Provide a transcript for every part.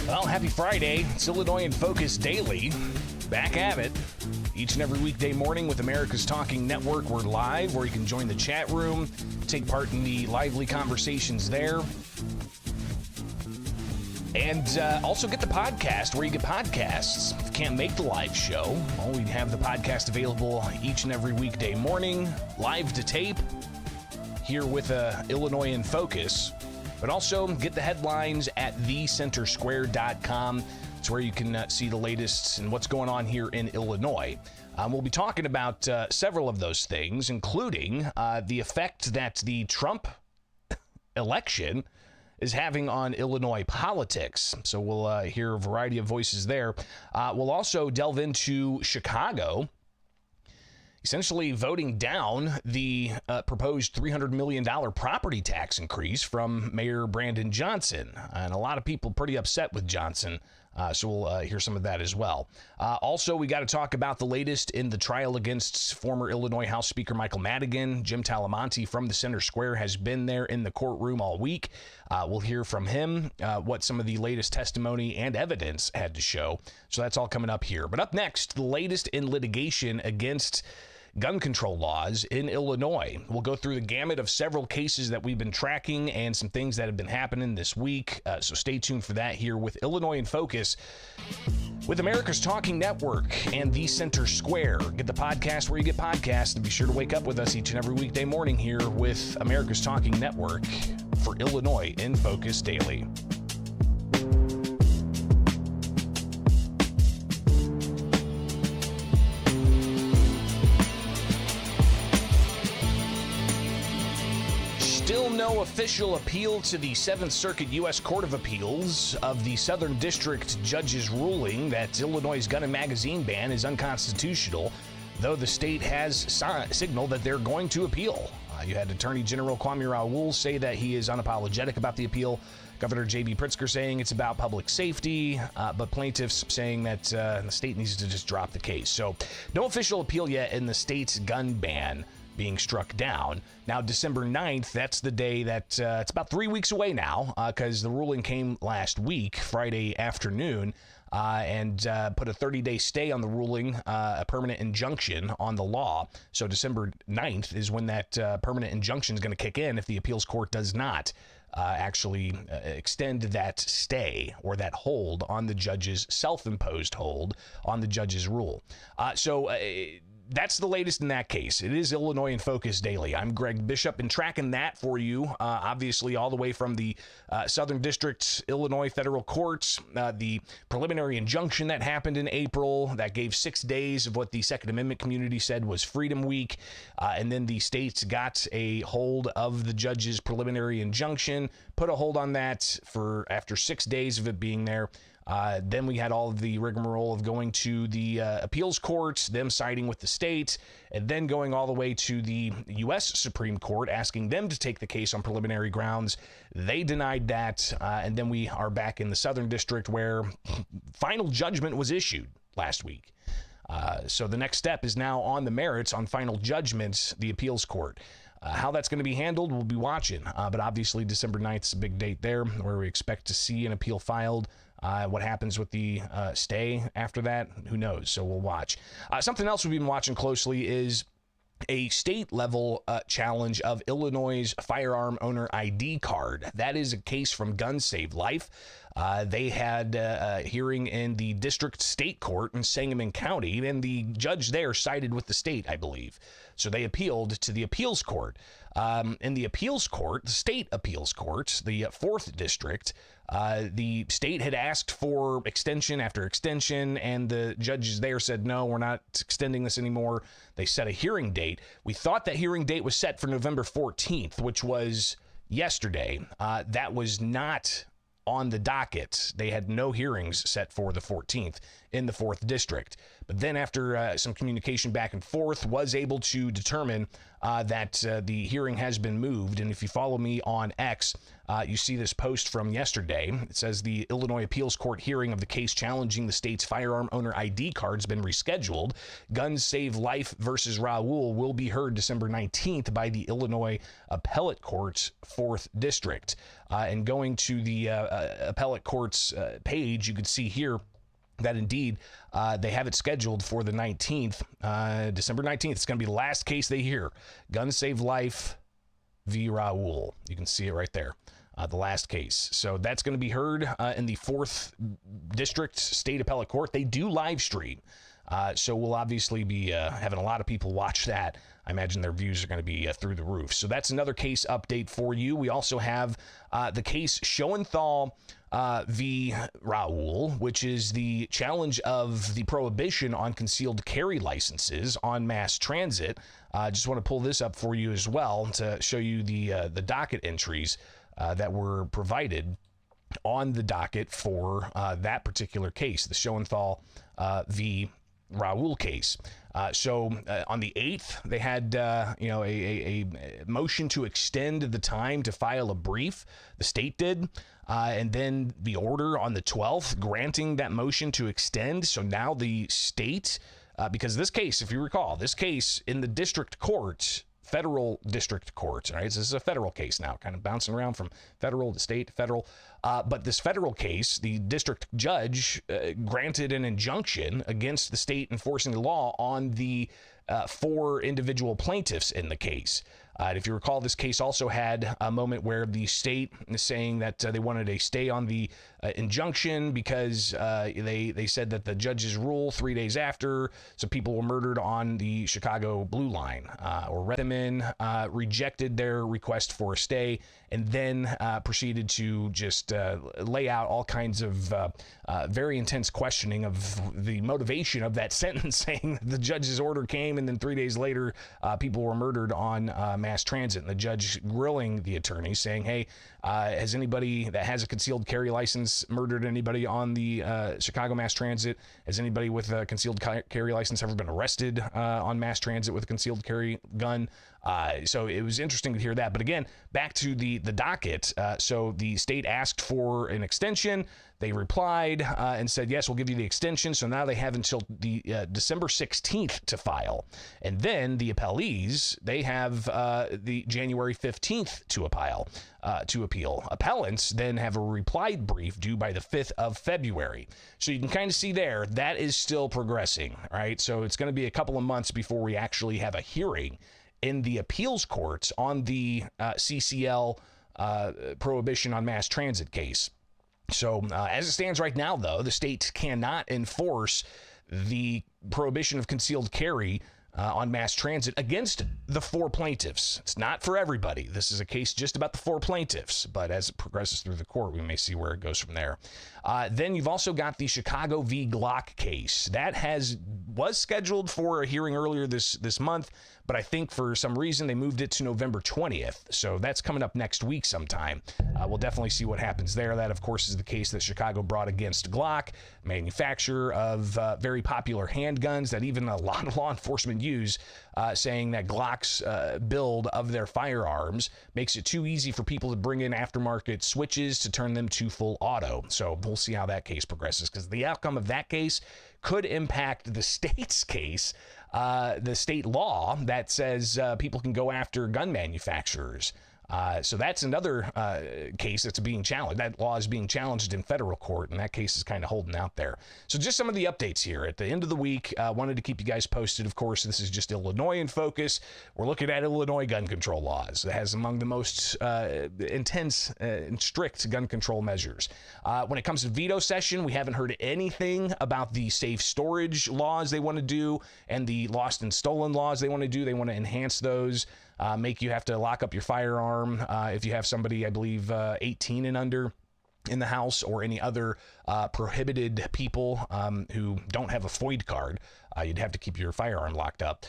Well, happy Friday. It's Illinois in Focus Daily. Back at it. Each and every weekday morning with America's Talking Network. We're live, where you can join the chat room, take part in the lively conversations there. And also get the podcast where you get podcasts. If you can't make the live show, well, we have the podcast available each and every weekday morning, live to tape, here with Illinois in Focus. But also get the headlines at thecentersquare.com. It's where you can see the latest and what's going on here in Illinois. We'll be talking about several of those things, including the effect that the Trump election is having on Illinois politics. So we'll hear a variety of voices there. We'll also delve into Chicago, essentially voting down the proposed $300 million property tax increase from Mayor Brandon Johnson. And a lot of people pretty upset with Johnson. So we'll hear some of that as well. Also, we got to talk about the latest in the trial against former Illinois House Speaker Michael Madigan. Jim Talamonte from the Center Square has been there in the courtroom all week. We'll hear from him what some of the latest testimony and evidence had to show. So that's all coming up here. But up next, the latest in litigation against gun control laws in Illinois. We'll go through the gamut of several cases that we've been tracking and some things that have been happening this week. So stay tuned for that here with Illinois in Focus with America's Talking Network and The Center Square. Get the podcast where you get podcasts, and be sure to wake up with us each and every weekday morning here with America's Talking Network for Illinois in Focus Daily. Still no official appeal to the 7th Circuit U.S. Court of Appeals of the Southern District judge's ruling that Illinois' gun and magazine ban is unconstitutional, though the state has signaled that they're going to appeal. You had Attorney General Kwame Raoul say that he is unapologetic about the appeal. Governor J.B. Pritzker saying it's about public safety, but plaintiffs saying that the state needs to just drop the case. So no official appeal yet in the state's gun ban being struck down. Now, December 9th, that's the day that it's about 3 weeks away now, because the ruling came last week, Friday afternoon, and put a 30-day stay on the ruling, a permanent injunction on the law. So December 9th is when that permanent injunction is going to kick in if the appeals court does not actually extend that stay or that hold on the judge's self-imposed hold on the judge's rule. That's the latest in that case. It is Illinois in Focus Daily. I'm Greg Bishop, and tracking that for you, obviously all the way from the Southern District, Illinois Federal Courts, the preliminary injunction that happened in April that gave 6 days of what the Second Amendment community said was Freedom Week, and then the states got a hold of the judge's preliminary injunction, put a hold on that for after 6 days of it being there. Then we had all of the rigmarole of going to the appeals courts, them siding with the state, and then going all the way to the U.S. Supreme Court, asking them to take the case on preliminary grounds. They denied that, and then we are back in the Southern District where final judgment was issued last week. So the next step is now on the merits on final judgments, the appeals court. How that's going to be handled, we'll be watching. But obviously, December 9th is a big date there where we expect to see an appeal filed. What happens with the stay after that, who knows? So we'll watch. Something else we've been watching closely is a state-level challenge of Illinois' firearm owner ID card. That is a case from Gun Save Life. They had a hearing in the district state court in Sangamon County, and the judge there sided with the state, I believe. So they appealed to the appeals court. In the appeals court, the state appeals court, the 4th district, the state had asked for extension after extension, and the judges there said, no, we're not extending this anymore. They set a hearing date. We thought that hearing date was set for November 14th, which was yesterday. That was not on the docket. They had no hearings set for the 14th in the 4th district. But then after some communication back and forth, was able to determine that the hearing has been moved. And if you follow me on X, you see this post from yesterday. It says the Illinois Appeals Court hearing of the case challenging the state's firearm owner ID card has been rescheduled. Guns Save Life versus Raul will be heard December 19th by the Illinois Appellate Court's 4th district. And going to the Appellate Court's page, you can see here that indeed they have it scheduled for the 19th, December 19th. It's going to be the last case they hear. Guns Save Life v. Raul. You can see it right there. The last case. So that's going to be heard in the 4th District State Appellate Court. They do live stream. So we'll obviously be having a lot of people watch that. I imagine their views are going to be through the roof. So that's another case update for you. We also have the case Schoenthal v. Raul, which is the challenge of the prohibition on concealed carry licenses on mass transit. Just want to pull this up for you as well to show you the docket entries that were provided on the docket for that particular case, the Schoenthal v. Raul case. So on the 8th, they had a motion to extend the time to file a brief. The state did. And then the order on the 12th granting that motion to extend. So now the state, because this case, if you recall, this case in the district court, federal district court, right? So this is a federal case now, kind of bouncing around from federal to state to federal. But this federal case, the district judge granted an injunction against the state enforcing the law on the 4 individual plaintiffs in the case. If you recall, this case also had a moment where the state is saying that they wanted a stay on the injunction because they said that the judge's rule 3 days after some people were murdered on the Chicago Blue Line or Red them in, rejected their request for a stay, and then proceeded to just lay out all kinds of very intense questioning of the motivation of that sentence, saying the judge's order came and then 3 days later people were murdered on mass transit, and the judge grilling the attorney saying, hey, has anybody that has a concealed carry license murdered anybody on the Chicago mass transit? Has anybody with a concealed carry license ever been arrested on mass transit with a concealed carry gun? So it was interesting to hear that. But again, back to the docket. So the state asked for an extension. They replied and said, yes, we'll give you the extension. So now they have until the December 16th to file. And then the appellees, they have the January 15th to appeal. Appellants then have a reply brief due by the 5th of February. So you can kind of see there, that is still progressing, right? So it's going to be a couple of months before we actually have a hearing in the appeals courts on the CCL prohibition on mass transit case. So as it stands right now, though, the state cannot enforce the prohibition of concealed carry on mass transit against the 4 plaintiffs. It's not for everybody. This is a case just about the 4 plaintiffs, but as it progresses through the court, we may see where it goes from there. Then you've also got the Chicago v. Glock case. That was scheduled for a hearing earlier this month, but I think for some reason they moved it to November 20th. So that's coming up next week sometime. We'll definitely see what happens there. That, of course, is the case that Chicago brought against Glock, manufacturer of very popular handguns that even a lot of law enforcement use, saying that Glock's build of their firearms makes it too easy for people to bring in aftermarket switches to turn them to full auto. So we'll see how that case progresses, because the outcome of that case could impact the state's case, the state law that says people can go after gun manufacturers So that's another case that's being challenged. That law is being challenged in federal court, and that case is kind of holding out there. So just some of the updates here at the end of the week. Wanted to keep you guys posted. Of course, this is just Illinois in focus. We're looking at Illinois gun control laws. It has among the most intense and strict gun control measures. When it comes to veto session, we haven't heard anything about the safe storage laws they want to do and the lost and stolen laws they want to do. They want to enhance those. Make you have to lock up your firearm if you have somebody, I believe, 18 and under in the house, or any other prohibited people who don't have a FOID card. You'd have to keep your firearm locked up.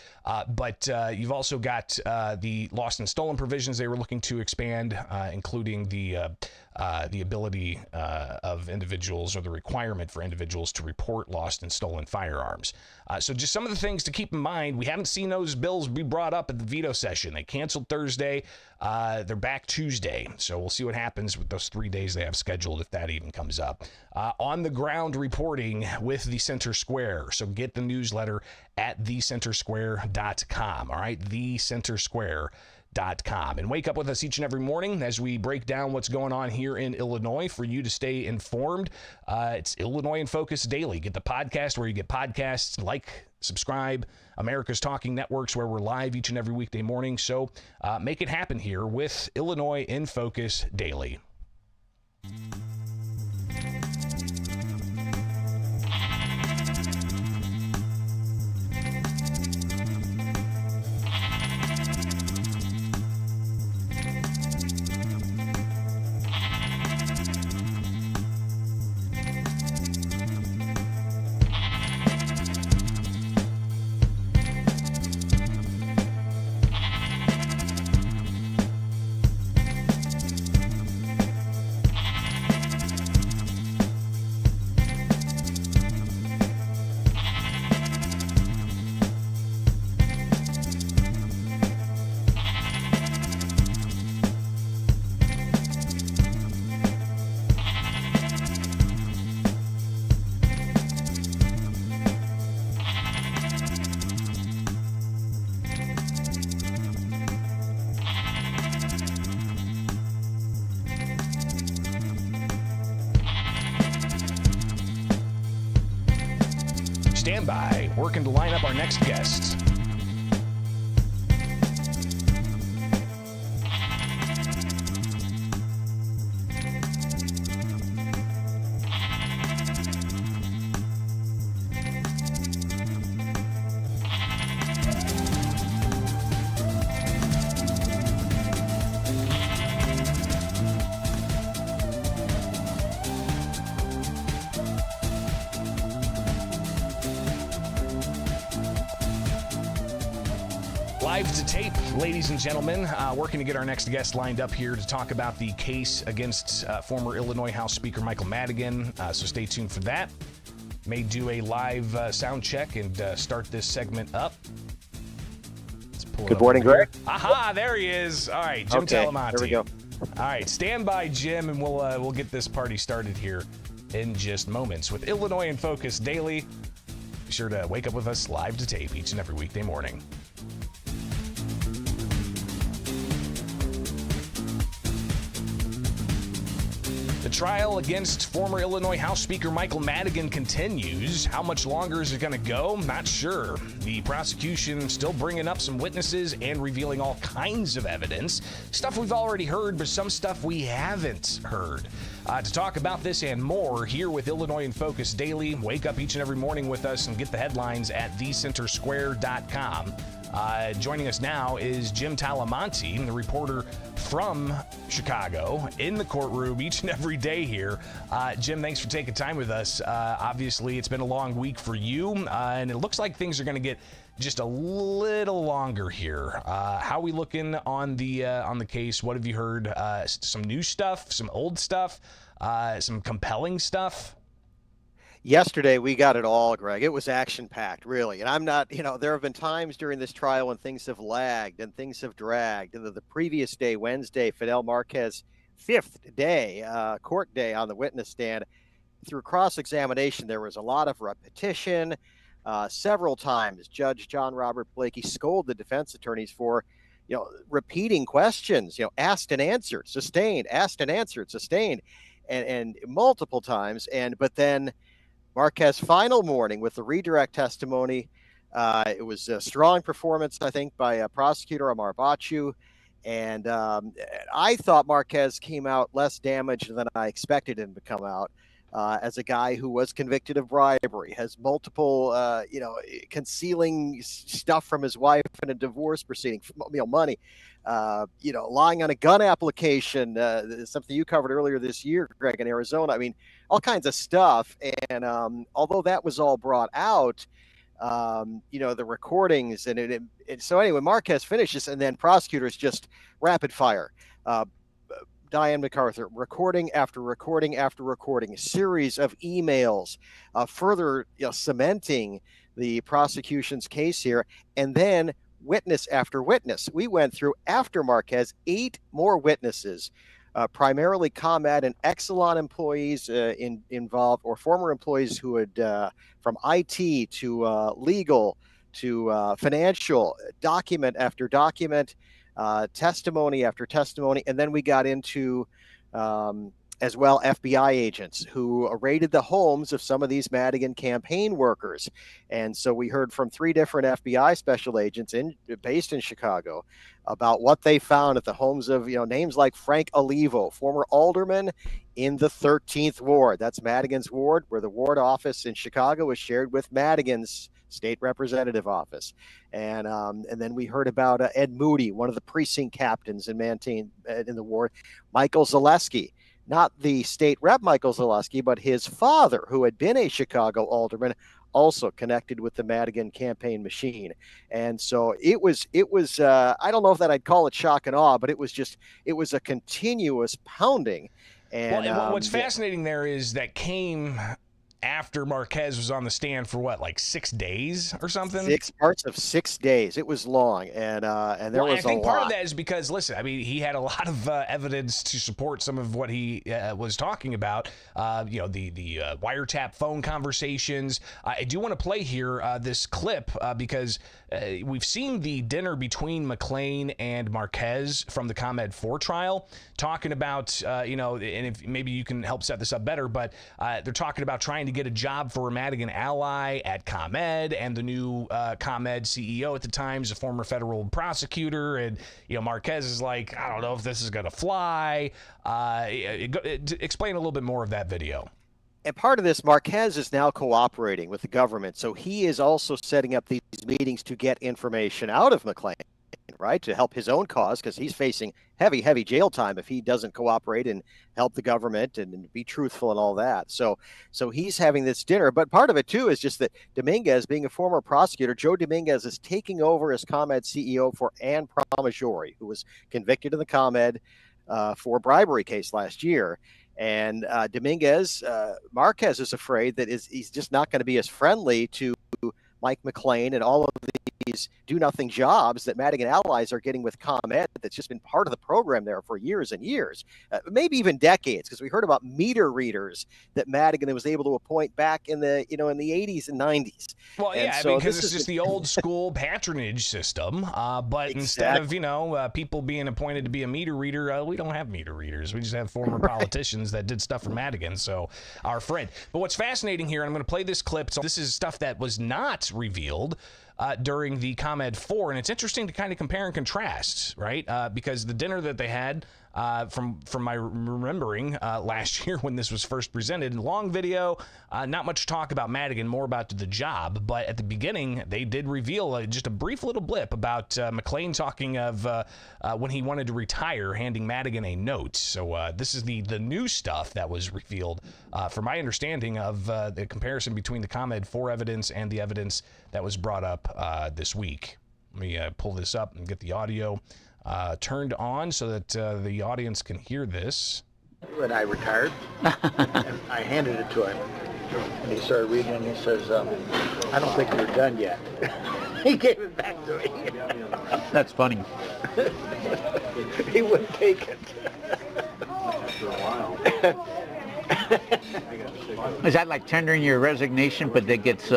But you've also got the lost and stolen provisions they were looking to expand, including the ability of individuals, or the requirement for individuals to report lost and stolen firearms. So just some of the things to keep in mind. We haven't seen those bills be brought up at the veto session. They canceled Thursday. They're back Tuesday. So we'll see what happens with those 3 days they have scheduled, if that even comes up. On the ground reporting with the Center Square. So get the newsletter at thecentersquare.com. All right, thecentersquare.com. And wake up with us each and every morning as we break down what's going on here in Illinois for you to stay informed. It's Illinois in Focus Daily. Get the podcast where you get podcasts. Like, subscribe. America's Talking Networks, where we're live each and every weekday morning. So make it happen here with Illinois in Focus Daily. Stand by, working to line up our next guest. Live to tape, ladies and gentlemen, working to get our next guest lined up here to talk about the case against former Illinois House Speaker Michael Madigan. So stay tuned for that. May do a live sound check and start this segment up. Let's pull Good morning, Greg. Aha, there he is. All right, Jim Talamonte. There we go. All right, stand by, Jim, and we'll get this party started here in just moments with Illinois in Focus Daily. Be sure to wake up with us live to tape each and every weekday morning. The trial against former Illinois House Speaker Michael Madigan continues. How much longer is it going to go? Not sure. The prosecution still bringing up some witnesses and revealing all kinds of evidence. Stuff we've already heard, but some stuff we haven't heard. To talk about this and more, here with Illinois in Focus Daily. Wake up each and every morning with us and get the headlines at thecentersquare.com. Joining us now is Jim Talamonte, the reporter from Chicago, in the courtroom each and every day here. Jim, thanks for taking time with us. Obviously, it's been a long week for you, and it looks like things are going to get just a little longer here. How are we looking on the case? What have you heard? Some new stuff, some old stuff, some compelling stuff? Yesterday, we got it all, Greg. It was action-packed, really. And I'm not, there have been times during this trial when things have lagged and things have dragged. And the previous day, Wednesday, Fidel Marquez, fifth day, court day on the witness stand. Through cross-examination, there was a lot of repetition. Several times, Judge John Robert Blakey scolded the defense attorneys for repeating questions, asked and answered, sustained, asked and answered, sustained, and multiple times. But then Marquez final morning with the redirect testimony. It was a strong performance, I think, by prosecutor Amar Bachu. And I thought Marquez came out less damaged than I expected him to come out. As a guy who was convicted of bribery, has multiple, concealing stuff from his wife in a divorce proceeding, money, lying on a gun application, something you covered earlier this year, Greg, in Arizona. I mean, all kinds of stuff. And although that was all brought out, the recordings and so anyway, Marquez finishes, and then prosecutors just rapid fire. Diane MacArthur, recording after recording after recording, a series of emails, further cementing the prosecution's case here, and then witness after witness. We went through, after Marquez, 8 more witnesses, primarily ComEd and Exelon employees involved, or former employees who had, from IT to legal to financial, document after document, testimony after testimony. And then we got into, as well, FBI agents who raided the homes of some of these Madigan campaign workers. And so we heard from 3 different FBI special agents based in Chicago about what they found at the homes of, names like Frank Olivo, former alderman in the 13th Ward. That's Madigan's ward, where the ward office in Chicago is shared with Madigan's state representative office. And then we heard about Ed Moody, one of the precinct captains in the ward. Michael Zaleski, not the state rep Michael Zaleski, but his father, who had been a Chicago alderman, also connected with the Madigan campaign machine. And so it was I don't know if that I'd call it shock and awe, but it was a continuous pounding. And what's fascinating there is that came after Marquez was on the stand for like 6 days or something? 6 parts of 6 days. It was long, and there was a lot. I think part of that is because, listen, I mean, he had a lot of evidence to support some of what he was talking about. The wiretap phone conversations. I do want to play here this clip because we've seen the dinner between McClain and Marquez from the ComEd 4 trial, talking about and if maybe you can help set this up better, but they're talking about trying to get a job for a Madigan ally at ComEd, and the new ComEd CEO at the time is a former federal prosecutor, and Marquez is like, I don't know if this is going to fly. Explain a little bit more of that video. And part of this, Marquez is now cooperating with the government, so he is also setting up these meetings to get information out of McClain, right, to help his own cause, because he's facing heavy jail time if he doesn't cooperate and help the government and be truthful and all that. So he's having this dinner. But part of it, too, is just that Dominguez, being a former prosecutor, Joe Dominguez is taking over as ComEd CEO for Ann Pramaggiore, who was convicted in the ComEd for a bribery case last year. And Marquez is afraid that he's just not going to be as friendly to Mike McClain and all of these do-nothing jobs that Madigan allies are getting with ComEd that's just been part of the program there for years and years, maybe even decades, because we heard about meter readers that Madigan was able to appoint back in the in the 80s and 90s. Well, and yeah, because it's just the old school patronage system, but instead of people being appointed to be a meter reader, we don't have meter readers. We just have former politicians that did stuff for Madigan, so our friend. But what's fascinating here, and I'm going to play this clip, so this is stuff that was not revealed during the ComEd 4, and it's interesting to kind of compare and contrast, right? Because the dinner that they had, from my remembering last year when this was first presented, long video, not much talk about Madigan, more about the job. But at the beginning, they did reveal just a brief little blip about McClain talking of when he wanted to retire, handing Madigan a note. So this is the new stuff that was revealed, from my understanding of the comparison between the ComEd 4 evidence and the evidence that was brought up this week. Let me pull this up and get the audio turned on so that the audience can hear this. When I retired, and I handed it to him, and he started reading it, and he says, I don't think you're done yet. He gave it back to me. That's funny. He wouldn't take it. After a while. Is that like tendering your resignation, but that gets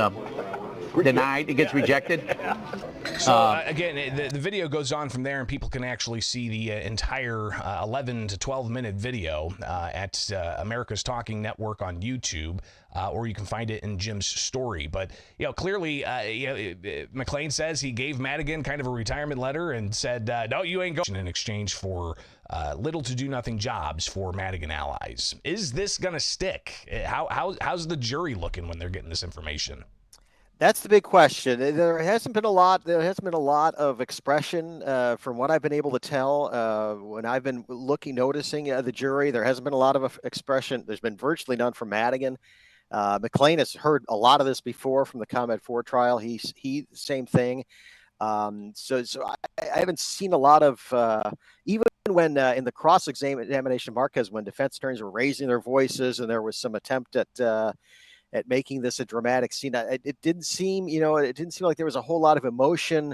denied, it gets rejected. So again, the video goes on from there, and people can actually see the entire 11 to 12-minute video at America's Talking Network on YouTube, or you can find it in Jim's story. But clearly, McClain says he gave Madigan kind of a retirement letter and said, "No, you ain't going," in exchange for little to do nothing jobs for Madigan allies. Is this going to stick? How's the jury looking when they're getting this information? That's the big question. There hasn't been a lot of expression from what I've been able to tell when I've been noticing the jury. There hasn't been a lot of expression. There's been virtually none from Madigan. McClain has heard a lot of this before from the Combat 4 trial. He same thing. So I haven't seen a lot of even when in the cross-examination of Marquez, when defense attorneys were raising their voices and there was some attempt at making this a dramatic scene. It didn't seem, like there was a whole lot of emotion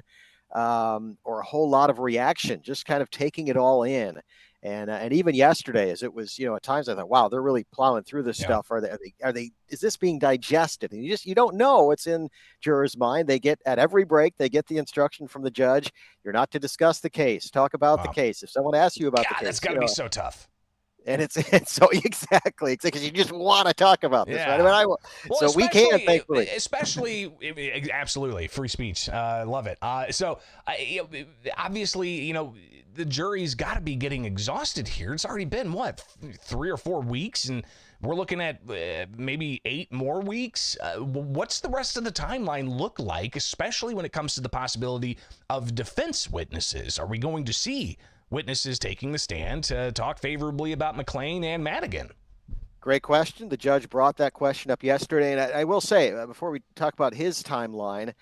or a whole lot of reaction, just kind of taking it all in. And even yesterday, as it was, at times I thought, wow, they're really plowing through this stuff. Are they, is this being digested? And you don't know what's in jurors' mind. They get at every break, they get the instruction from the judge. You're not to discuss the case, talk about the case. If someone asks you about the case, that's got to be so tough. And it's so exactly because you just want to talk about this, right? I mean, so we can, thankfully, especially absolutely free speech. Love it. So obviously, the jury's got to be getting exhausted here. It's already been 3 or 4 weeks, and we're looking at maybe 8 more weeks. What's the rest of the timeline look like, especially when it comes to the possibility of defense witnesses? Are we going to see witnesses taking the stand to talk favorably about McClain and Madigan? Great question. The judge brought that question up yesterday, and I will say before we talk about his timeline,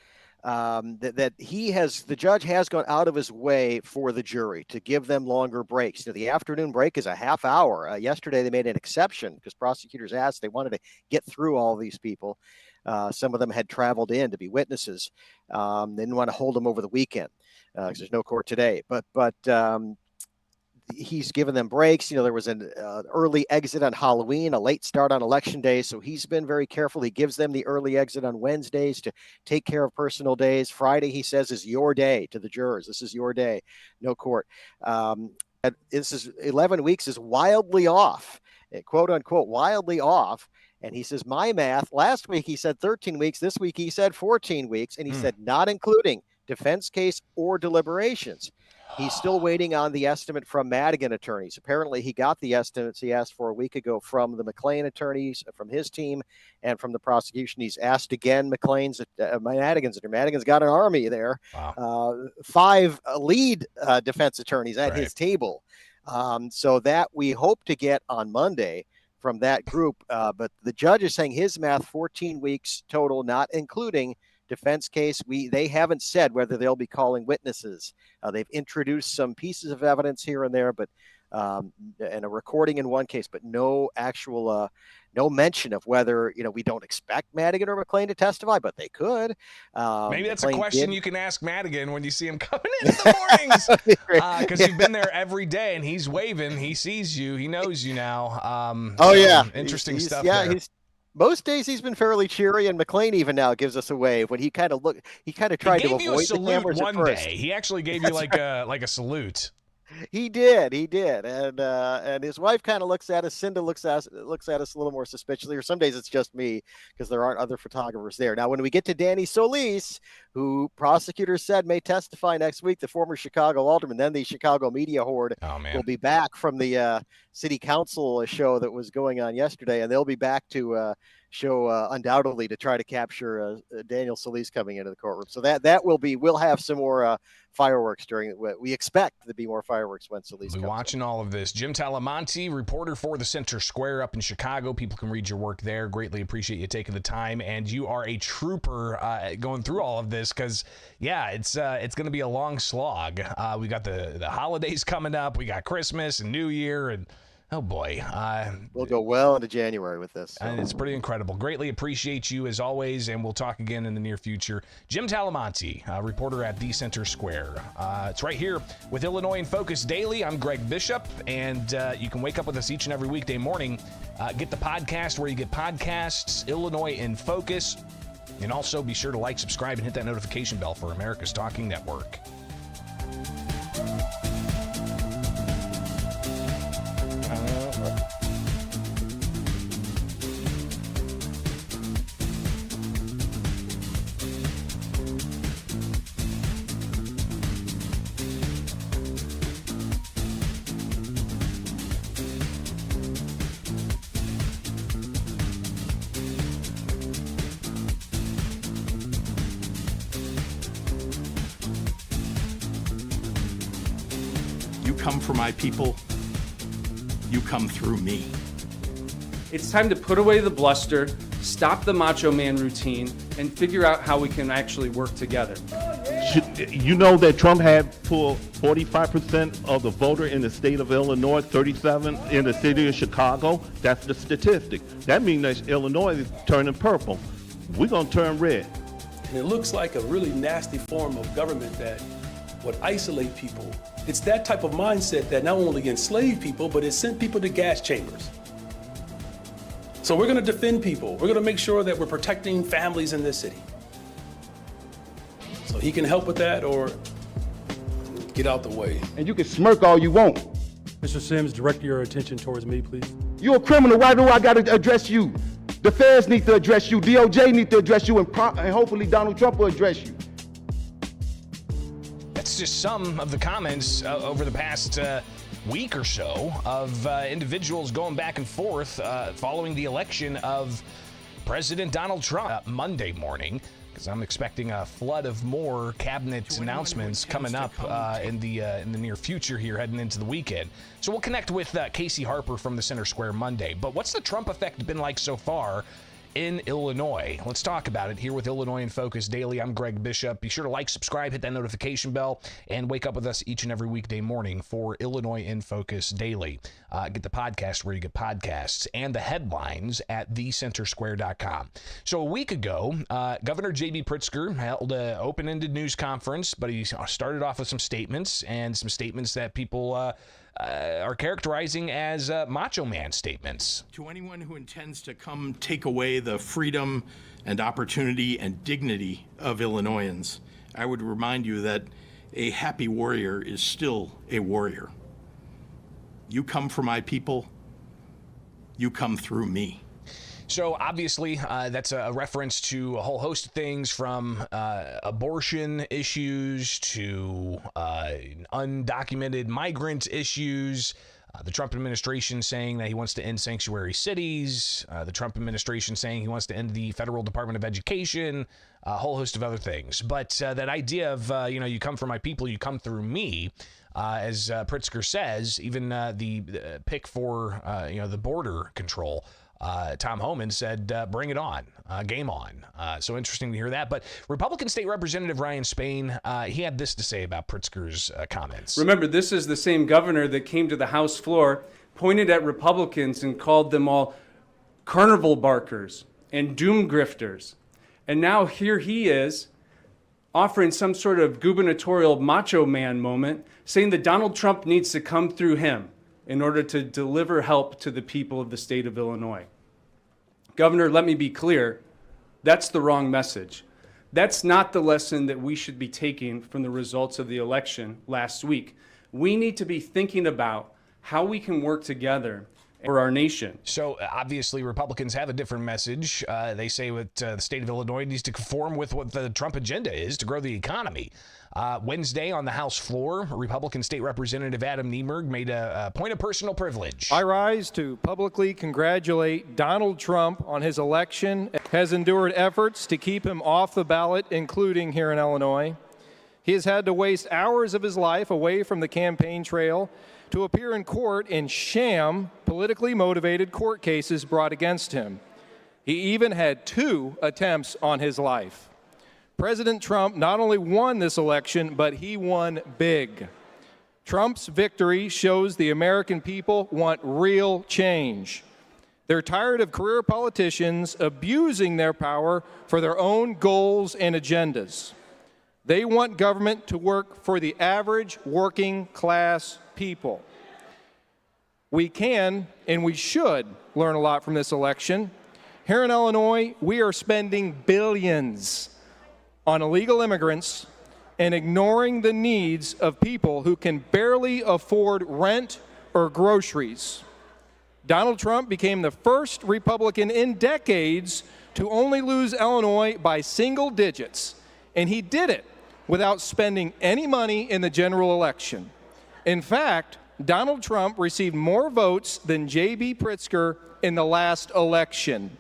that the judge has gone out of his way for the jury to give them longer breaks. The afternoon break is a half hour. Yesterday they made an exception because prosecutors asked, they wanted to get through all these people. Some of them had traveled in to be witnesses. They didn't want to hold them over the weekend because there's no court today. But he's given them breaks. There was an early exit on Halloween, a late start on Election Day. So he's been very careful. He gives them the early exit on Wednesdays to take care of personal days. Friday, he says, is your day to the jurors. This is your day. No court. This is 11 weeks is wildly off, quote unquote, wildly off. And he says, my math, last week he said 13 weeks. This week he said 14 weeks. And he said, not including defense case or deliberations. He's still waiting on the estimate from Madigan attorneys. Apparently, he got the estimates he asked for a week ago from the McClain attorneys, from his team, and from the prosecution. He's asked again Madigan's attorney. Madigan's got an army there. Wow. 5 lead defense attorneys at his table. So that we hope to get on Monday from that group. But the judge is saying his math, 14 weeks total, not including defense case. They haven't said whether they'll be calling witnesses. They've introduced some pieces of evidence here and there, but and a recording in one case, but no actual no mention of whether we don't expect Madigan or McClain to testify, but they could. Maybe that's McClain a question you can ask Madigan when you see him coming in the mornings, because you've been there every day and he's waving. He sees you. He knows you now. Interesting stuff. Yeah, there. Most days he's been fairly cheery, and McClain even now gives us a wave when he kind of tried to avoid the cameras at first. Day. He actually gave you like a salute. He did, and his wife kind of looks at us. Cinda looks at us a little more suspiciously. Or some days it's just me because there aren't other photographers there. Now, when we get to Danny Solis, who prosecutors said may testify next week, the former Chicago alderman, then the Chicago media horde will be back from the city council show that was going on yesterday, and they'll be back to show undoubtedly to try to capture Daniel Solis coming into the courtroom. So we'll have some more fireworks we expect to be more fireworks when Solis comes. We'll be watching all of this. Jim Talamonte, reporter for the Center Square up in Chicago. People can read your work there. Greatly appreciate you taking the time, and you are a trooper going through all of this because, it's going to be a long slog. We got the holidays coming up. We got Christmas and New Year, and oh boy. We'll go well into January with this. And it's pretty incredible. Greatly appreciate you as always, and we'll talk again in the near future. Jim Talamonte, reporter at the Center Square. It's right here with Illinois in Focus Daily. I'm Greg Bishop, and you can wake up with us each and every weekday morning. Get the podcast where you get podcasts, Illinois in Focus. And also be sure to like, subscribe, and hit that notification bell for America's Talking Network. You come for my people, you come through me. It's time to put away the bluster, stop the macho man routine, and figure out how we can actually work together. You know that Trump had pulled 45% of the voter in the state of Illinois, 37 in the city of Chicago. That's the statistic. That means that Illinois is turning purple. We're going to turn red. And it looks like a really nasty form of government that would isolate people. It's that type of mindset that not only enslaved people, but it sent people to gas chambers. So we're going to defend people. We're going to make sure that we're protecting families in this city. So he can help with that or get out the way. And you can smirk all you want. Mr. Sims, direct your attention towards me, please. You're a criminal. Why do I got to address you? The feds need to address you. DOJ need to address you, and hopefully Donald Trump will address you. That's just some of the comments over the past week or so of individuals going back and forth following the election of President Donald Trump Monday morning, because I'm expecting a flood of more cabinet announcements coming up in the near future here, heading into the weekend. So we'll connect with Casey Harper from the Center Square Monday. But what's the Trump effect been like so far in Illinois? Let's talk about it here with Illinois in Focus Daily. I'm Greg Bishop. Be sure to like, subscribe, hit that notification bell, and wake up with us each and every weekday morning for Illinois in Focus Daily. Get the podcast where you get podcasts and the headlines at thecentersquare.com. So a week ago, Governor J.B. Pritzker held an open-ended news conference, but he started off with some statements that people are characterizing as macho man statements. To anyone who intends to come take away the freedom and opportunity and dignity of Illinoisans, I would remind you that a happy warrior is still a warrior. You come for my people, you come through me. So obviously, that's a reference to a whole host of things, from abortion issues to undocumented migrant issues. The Trump administration saying that he wants to end sanctuary cities. The Trump administration saying he wants to end the Federal Department of Education. A whole host of other things. But that idea of, you come for my people, you come through me. As Pritzker says, even the pick for, the border control, Tom Homan said, bring it on, game on. So interesting to hear that. But Republican State Representative Ryan Spain, he had this to say about Pritzker's comments. Remember, this is the same governor that came to the House floor, pointed at Republicans and called them all carnival barkers and doom grifters. And now here he is offering some sort of gubernatorial macho man moment, saying that Donald Trump needs to come through him in order to deliver help to the people of the state of Illinois. Governor, let me be clear, that's the wrong message. That's not the lesson that we should be taking from the results of the election last week. We need to be thinking about how we can work together for our nation. So obviously Republicans have a different message. They say that the state of Illinois needs to conform with what the Trump agenda is to grow the economy. Wednesday on the House floor, Republican State Representative Adam Niemerg made a point of personal privilege. I rise to publicly congratulate Donald Trump on his election. Has endured efforts to keep him off the ballot, including here in Illinois. He has had to waste hours of his life away from the campaign trail to appear in court in sham, politically motivated court cases brought against him. He even had 2 attempts on his life. President Trump not only won this election, but he won big. Trump's victory shows the American people want real change. They're tired of career politicians abusing their power for their own goals and agendas. They want government to work for the average working class people. We can and we should learn a lot from this election. Here in Illinois, we are spending billions on illegal immigrants and ignoring the needs of people who can barely afford rent or groceries. Donald Trump became the first Republican in decades to only lose Illinois by single digits, and he did it without spending any money in the general election. In fact, Donald Trump received more votes than J.B. Pritzker in the last election.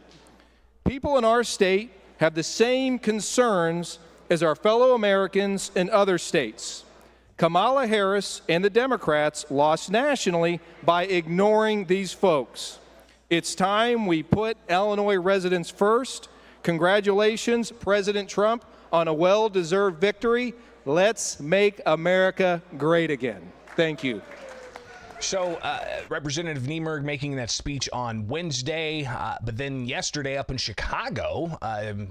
People in our state have the same concerns as our fellow Americans in other states. Kamala Harris and the Democrats lost nationally by ignoring these folks. It's time we put Illinois residents first. Congratulations, President Trump, on a well-deserved victory. Let's make America great again. Thank you. So, Representative Niemerg making that speech on Wednesday, but then yesterday up in Chicago,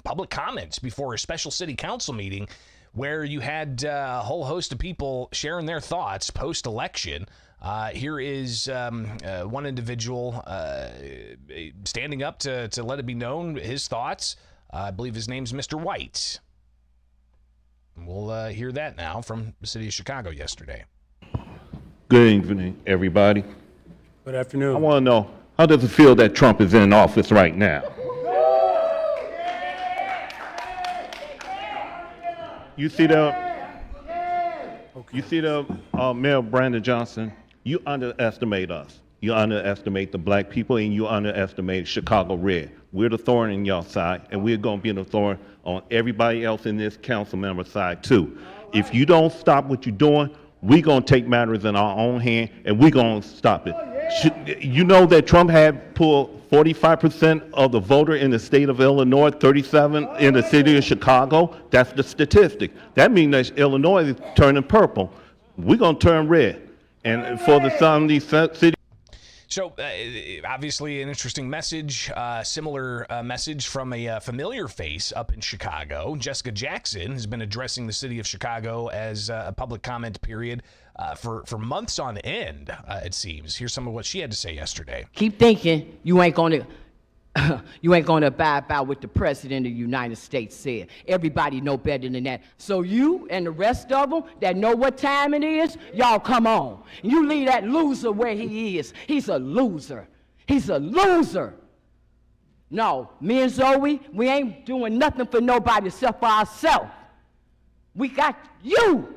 public comments before a special city council meeting where you had a whole host of people sharing their thoughts post-election. Here is one individual standing up to let it be known his thoughts. I believe his name's Mr. White. We'll hear that now from the city of Chicago yesterday. Good evening, everybody. Good afternoon. I want to know, how does it feel that Trump is in office right now? You see the Mayor Brandon Johnson, you underestimate us. You underestimate the black people, and you underestimate Chicago Red. We're the thorn in your side, and we're going to be the thorn on everybody else in this council member side too. If you don't stop what you're doing, we're going to take matters in our own hand, and we're going to stop it. You know that Trump had pulled 45% of the voter in the state of Illinois, 37 in the city of Chicago? That's the statistic. That means that Illinois is turning purple. We're going to turn red. And for some of these cities. So, obviously, an interesting message, similar message from a familiar face up in Chicago. Jessica Jackson has been addressing the city of Chicago as a public comment period for months on end, it seems. Here's some of what she had to say yesterday. Keep thinking you ain't gonna abide by what the President of the United States said. Everybody know better than that. So you and the rest of them that know what time it is, y'all come on. You leave that loser where he is. He's a loser. He's a loser. No, me and Zoe, we ain't doing nothing for nobody except for ourselves. We got you,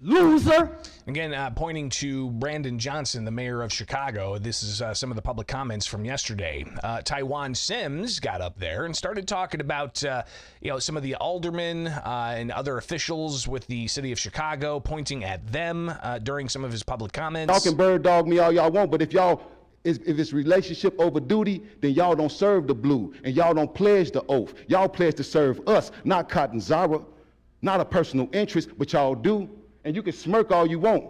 loser. Again, pointing to Brandon Johnson, the mayor of Chicago. This is some of the public comments from yesterday. Taiwan Sims got up there and started talking about, some of the aldermen and other officials with the city of Chicago, pointing at them during some of his public comments. Y'all can bird dog me all y'all want, but if it's relationship over duty, then y'all don't serve the blue, and y'all don't pledge the oath. Y'all pledge to serve us, not Cotton Zara, not a personal interest, but y'all do. And you can smirk all you want.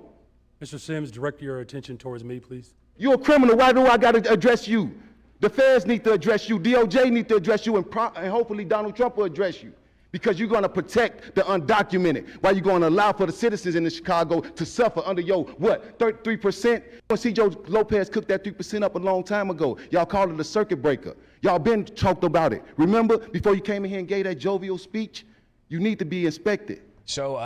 Mr. Sims, direct your attention towards me, please. You're a criminal. Why do I got to address you? The feds need to address you. DOJ need to address you, and hopefully Donald Trump will address you. Because you're going to protect the undocumented. Why you going to allow for the citizens in Chicago to suffer under your, 33%? See, Joe Lopez cooked that 3% up a long time ago. Y'all called it a circuit breaker. Y'all been talked about it. Remember, before you came in here and gave that jovial speech, you need to be inspected. So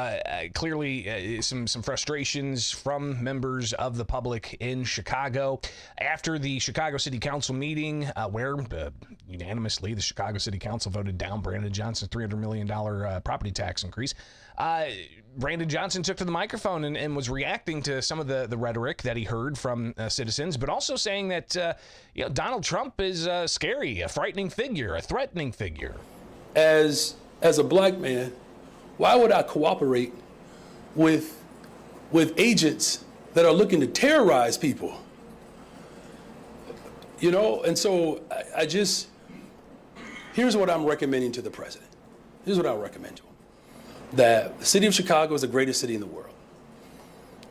clearly some frustrations from members of the public in Chicago after the Chicago City Council meeting where unanimously the Chicago City Council voted down Brandon Johnson's $300 million property tax increase. Brandon Johnson took to the microphone and was reacting to some of the rhetoric that he heard from citizens, but also saying that Donald Trump is scary, a frightening figure, a threatening figure. As a black man, why would I cooperate with agents that are looking to terrorize people? And so here's what I'm recommending to the president. Here's what I'll recommend to him. That the city of Chicago is the greatest city in the world.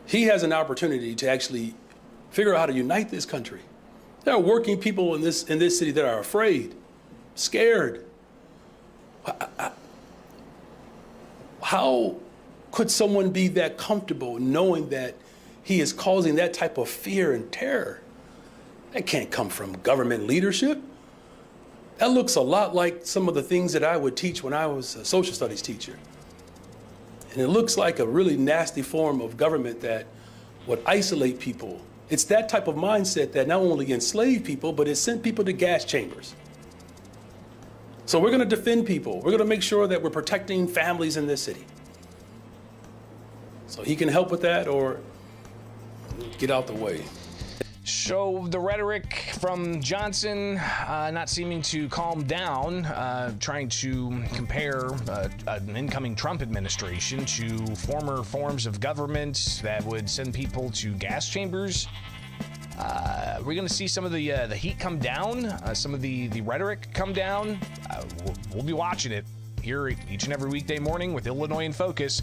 He has an opportunity to actually figure out how to unite this country. There are working people in this city that are afraid, scared. How could someone be that comfortable knowing that he is causing that type of fear and terror? That can't come from government leadership. That looks a lot like some of the things that I would teach when I was a social studies teacher. And it looks like a really nasty form of government that would isolate people. It's that type of mindset that not only enslaved people, but it sent people to gas chambers. So we're going to defend people. We're going to make sure that we're protecting families in this city. So he can help with that or get out the way. So the rhetoric from Johnson not seeming to calm down, trying to compare an incoming Trump administration to former forms of government that would send people to gas chambers. We're going to see some of the heat come down, some of the rhetoric come down. We'll be watching it here each and every weekday morning with Illinois in Focus.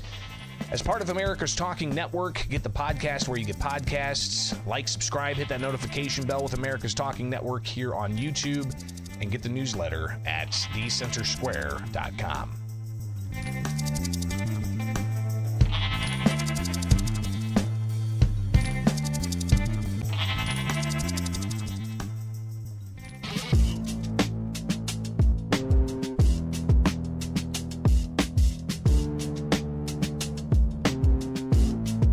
As part of America's Talking Network, get the podcast where you get podcasts. Like, subscribe, hit that notification bell with America's Talking Network here on YouTube, and get the newsletter at thecentersquare.com.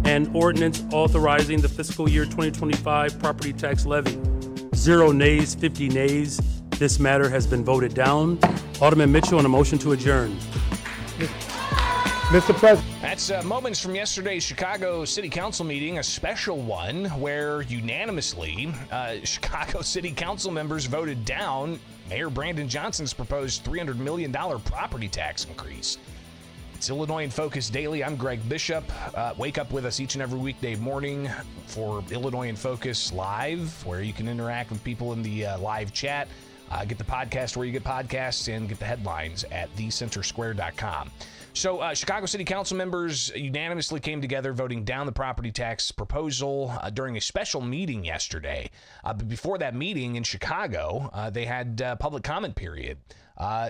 An ordinance authorizing the fiscal year 2025 property tax levy. 0 nays, 50 nays. This matter has been voted down. Alderman Mitchell on a motion to adjourn. Mr. President. That's moments from yesterday's Chicago City Council meeting, a special one where unanimously Chicago City Council members voted down Mayor Brandon Johnson's proposed $300 million property tax increase. It's Illinois in Focus Daily. I'm Greg Bishop. Wake up with us each and every weekday morning for Illinois in Focus Live, where you can interact with people in the live chat. Get the podcast where you get podcasts, and get the headlines at thecentersquare.com. So Chicago City Council members unanimously came together voting down the property tax proposal during a special meeting yesterday. But before that meeting in Chicago, they had public comment period.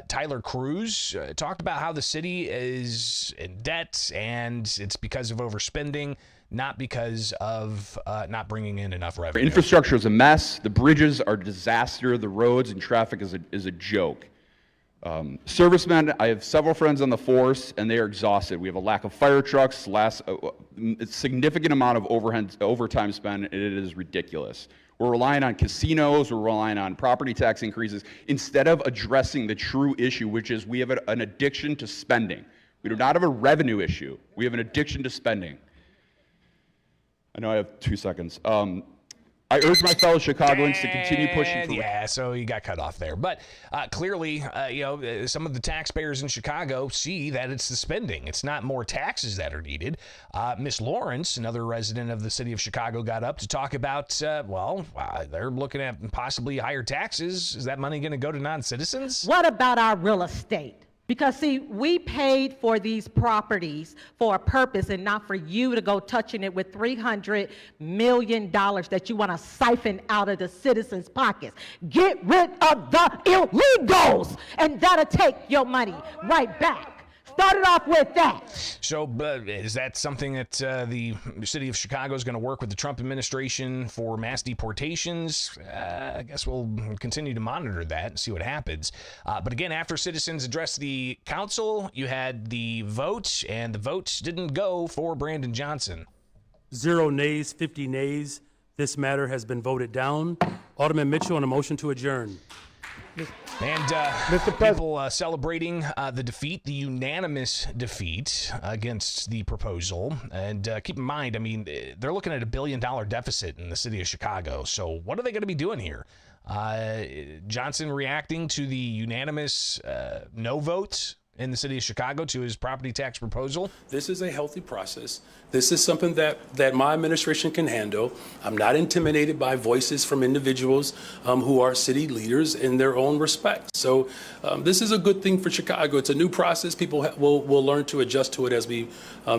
Tyler Cruz talked about how the city is in debt and it's because of overspending, not because of not bringing in enough revenue. Infrastructure is a mess. The bridges are a disaster. The roads and traffic is a joke. Servicemen, I have several friends on the force, and they are exhausted. We have a lack of fire trucks, a significant amount of overtime spent, and it is ridiculous. We're relying on casinos, we're relying on property tax increases, instead of addressing the true issue, which is we have an addiction to spending. We do not have a revenue issue. We have an addiction to spending. I know I have 2 seconds. I urge my fellow Chicagoans to continue pushing for... Yeah, so you got cut off there. But clearly, some of the taxpayers in Chicago see that it's the spending. It's not more taxes that are needed. Miss Lawrence, another resident of the city of Chicago, got up to talk about, they're looking at possibly higher taxes. Is that money going to go to non-citizens? What about our real estate? Because, see, we paid for these properties for a purpose and not for you to go touching it with $300 million that you want to siphon out of the citizens' pockets. Get rid of the illegals, and that'll take your money right back. Started off with that. So is that something that the city of Chicago is going to work with the Trump administration for mass deportations? I guess we'll continue to monitor that and see what happens. But again, after citizens addressed the council, you had the vote, and the vote didn't go for Brandon Johnson. 0 nays, 50 nays. This matter has been voted down. Alderman Mitchell on a motion to adjourn. And people celebrating the defeat, the unanimous defeat against the proposal. And keep in mind, I mean, they're looking at $1 billion deficit in the city of Chicago. So what are they going to be doing here? Johnson reacting to the unanimous no vote in the city of Chicago to his property tax proposal. This is a healthy process. This is something that my administration can handle. I'm not intimidated by voices from individuals who are city leaders in their own respect. So this is a good thing for Chicago. It's a new process. People will learn to adjust to it as we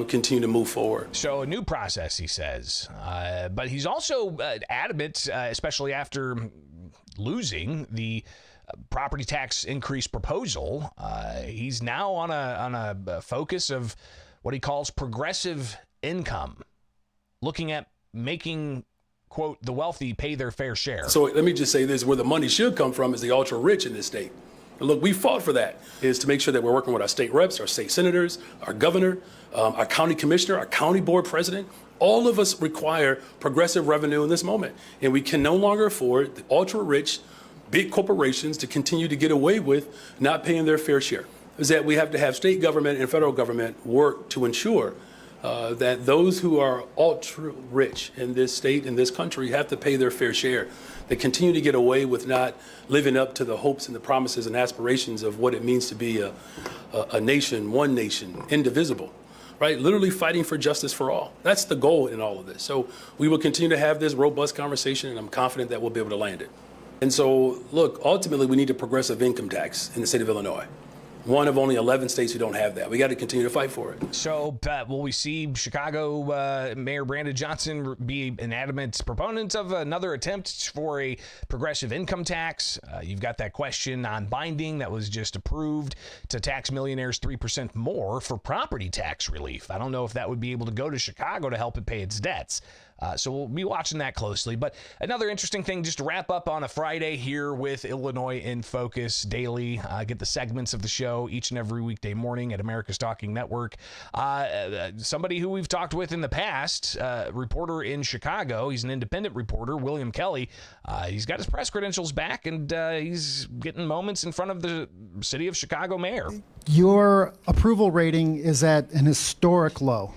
continue to move forward. So a new process, he says. But he's also adamant, especially after losing the property tax increase proposal. He's now on a focus of what he calls progressive income, looking at making quote, the wealthy pay their fair share. So let me just say this, where the money should come from is the ultra rich in this state. And look, we fought for that, is to make sure that we're working with our state reps, our state senators, our governor, our county commissioner, our county board president. All of us require progressive revenue in this moment. And we can no longer afford the ultra rich, big corporations to continue to get away with not paying their fair share. Is that we have to have state government and federal government work to ensure that those who are ultra rich in this state, in this country, have to pay their fair share. They continue to get away with not living up to the hopes and the promises and aspirations of what it means to be a nation, one nation, indivisible, right? Literally fighting for justice for all. That's the goal in all of this. So we will continue to have this robust conversation, and I'm confident that we'll be able to land it. And so, look, ultimately, we need a progressive income tax in the state of Illinois. One of only 11 states who don't have that. We got to continue to fight for it. So will we see Chicago Mayor Brandon Johnson be an adamant proponent of another attempt for a progressive income tax? You've got that question on binding that was just approved to tax millionaires 3% more for property tax relief. I don't know if that would be able to go to Chicago to help it pay its debts. So we'll be watching that closely. But another interesting thing, just to wrap up on a Friday here with Illinois in Focus Daily. Get the segments of the show each and every weekday morning at America's Talking Network. Somebody who we've talked with in the past, reporter in Chicago, he's an independent reporter, William Kelly. He's got his press credentials back, and he's getting moments in front of the city of Chicago mayor. Your approval rating is at an historic low.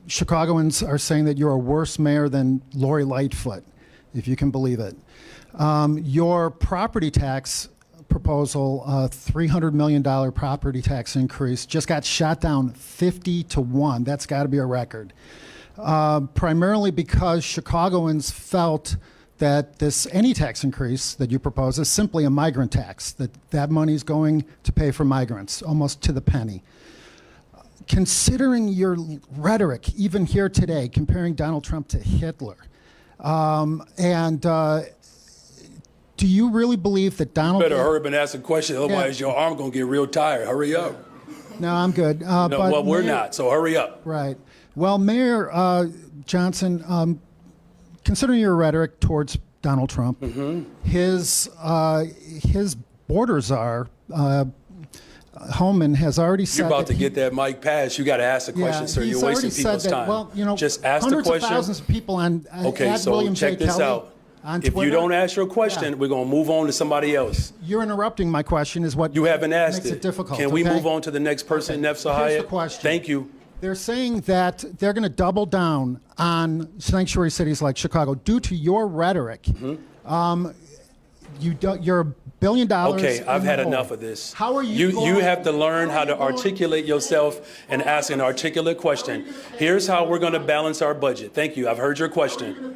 Chicagoans are saying that you're a worse mayor than Lori Lightfoot, if you can believe it. Your property tax proposal, $300 million property tax increase, just got shot down 50-1. That's got to be a record. Primarily because Chicagoans felt that any tax increase that you propose is simply a migrant tax, that money's going to pay for migrants, almost to the penny. Considering your rhetoric, even here today, comparing Donald Trump to Hitler, do you really believe that Donald... Better hurry up and ask a question, otherwise your arm going to get real tired. Hurry up. No, I'm good. Well, we're not, so hurry up. Right. Well, Mayor Johnson, considering your rhetoric towards Donald Trump, his border czar, Homan, has already said... You're about to get that mic passed. You got to ask the question, sir. You're wasting people's time. Well, you know, just ask the question. Hundreds of thousands of people on okay, so William check J. this Kelly out. On if Twitter, you don't ask your question, we're going to move on to somebody else. You're interrupting my question is what you haven't asked makes it difficult. Can we move on to the next person, Nefsa Hayat? Here's the question. Thank you. They're saying that they're going to double down on sanctuary cities like Chicago due to your rhetoric. You're $1 billion. Okay, I've had enough of this. How are you? You have to learn how to articulate yourself and ask an articulate question. Here's how we're going to balance our budget. Thank you. I've heard your question.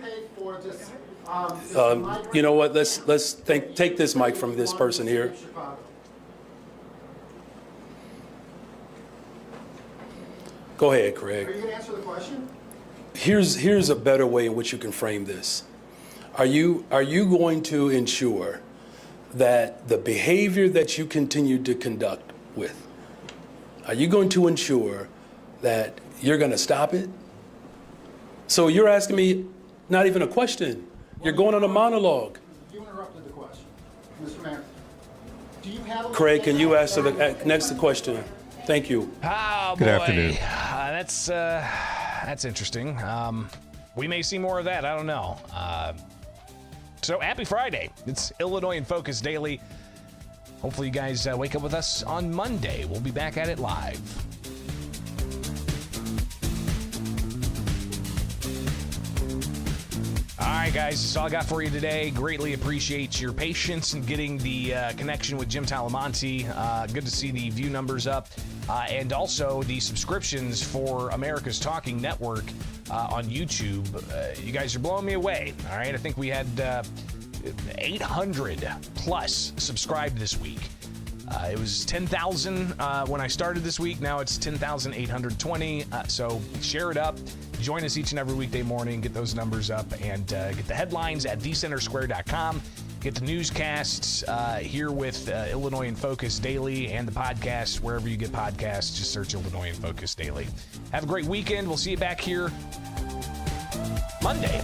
You know what? Let's take this mic from this person here. Go ahead, Craig. Are you going to answer the question? Here's a better way in which you can frame this. Are you going to ensure that the behavior that you continue to conduct with, are you going to ensure that you're going to stop it? So you're asking me not even a question. You're going on a monologue. You interrupted the question. Mr. Mayor, do you have... Craig, can you answer the next question? Thank you. Oh, Good afternoon. That's interesting. We may see more of that. I don't know. So happy Friday. It's Illinois in Focus Daily. Hopefully you guys wake up with us on Monday. We'll be back at it live. All right, guys, that's all I got for you today. Greatly appreciate your patience in getting the connection with Jim Talamonte. Good to see the view numbers up. And also the subscriptions for America's Talking Network on YouTube. You guys are blowing me away. All right, I think we had 800 plus subscribed this week. It was 10,000 when I started this week. Now it's 10,820. So share it up. Join us each and every weekday morning. Get those numbers up and get the headlines at thecentersquare.com. Get the newscasts here with Illinois in Focus Daily and the podcast wherever you get podcasts. Just search Illinois in Focus Daily. Have a great weekend. We'll see you back here Monday.